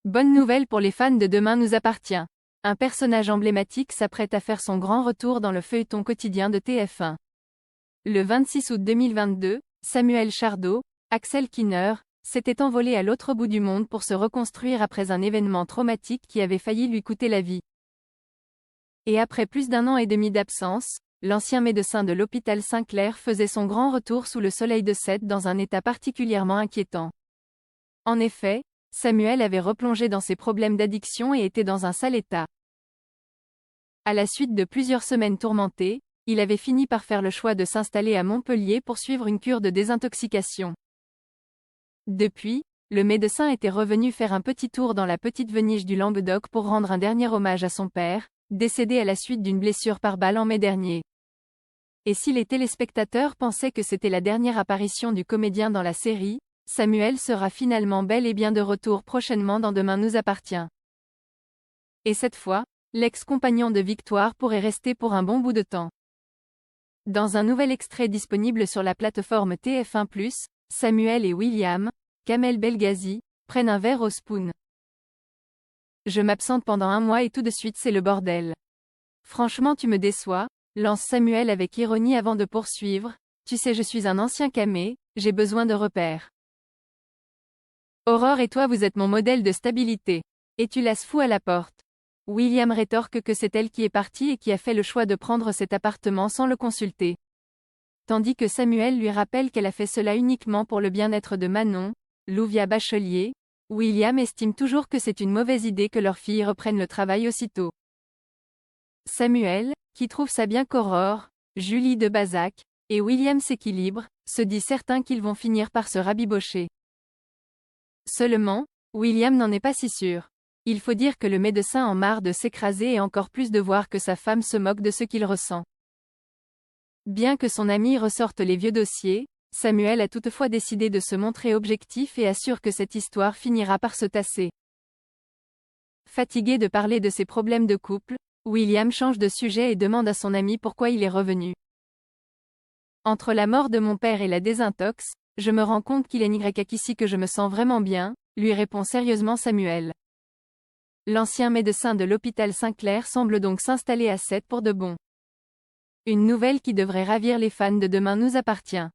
Bonne nouvelle pour les fans de Demain nous appartient. Un personnage emblématique s'apprête à faire son grand retour dans le feuilleton quotidien de TF1. Le 26 août 2022, Samuel Chardot, Axel Kinner, s'était envolé à l'autre bout du monde pour se reconstruire après un événement traumatique qui avait failli lui coûter la vie. Et après plus d'1 an et demi d'absence, l'ancien médecin de l'hôpital Saint-Clair faisait son grand retour sous le soleil de Sète dans un état particulièrement inquiétant. En effet, Samuel avait replongé dans ses problèmes d'addiction et était dans un sale état. À la suite de plusieurs semaines tourmentées, il avait fini par faire le choix de s'installer à Montpellier pour suivre une cure de désintoxication. Depuis, le médecin était revenu faire un petit tour dans la petite Venise du Languedoc pour rendre un dernier hommage à son père, décédé à la suite d'une blessure par balle en mai dernier. Et si les téléspectateurs pensaient que c'était la dernière apparition du comédien dans la série, Samuel sera finalement bel et bien de retour prochainement dans Demain nous appartient. Et cette fois, l'ex-compagnon de Victoire pourrait rester pour un bon bout de temps. Dans un nouvel extrait disponible sur la plateforme TF1+, Samuel et William, Kamel Belghazi, prennent un verre au spoon. Je m'absente pendant 1 mois et tout de suite c'est le bordel. Franchement tu me déçois, lance Samuel avec ironie avant de poursuivre, tu sais je suis un ancien camé, j'ai besoin de repères. Aurore et toi vous êtes mon modèle de stabilité. Et tu laisses fou à la porte. William rétorque que c'est elle qui est partie et qui a fait le choix de prendre cet appartement sans le consulter. Tandis que Samuel lui rappelle qu'elle a fait cela uniquement pour le bien-être de Manon, Louvia Bachelier, William estime toujours que c'est une mauvaise idée que leur fille reprenne le travail aussitôt. Samuel, qui trouve ça bien qu'Aurore, Julie de Bazac, et William s'équilibrent, se dit certain qu'ils vont finir par se rabibocher. Seulement, William n'en est pas si sûr. Il faut dire que le médecin en marre de s'écraser et encore plus de voir que sa femme se moque de ce qu'il ressent. Bien que son ami ressorte les vieux dossiers, Samuel a toutefois décidé de se montrer objectif et assure que cette histoire finira par se tasser. Fatigué de parler de ses problèmes de couple, William change de sujet et demande à son ami pourquoi il est revenu. Entre la mort de mon père et la désintox, je me rends compte qu'il n'y a qu'ici que je me sens vraiment bien, lui répond sérieusement Samuel. L'ancien médecin de l'hôpital Saint-Clair semble donc s'installer à Sète pour de bon. Une nouvelle qui devrait ravir les fans de Demain nous appartient.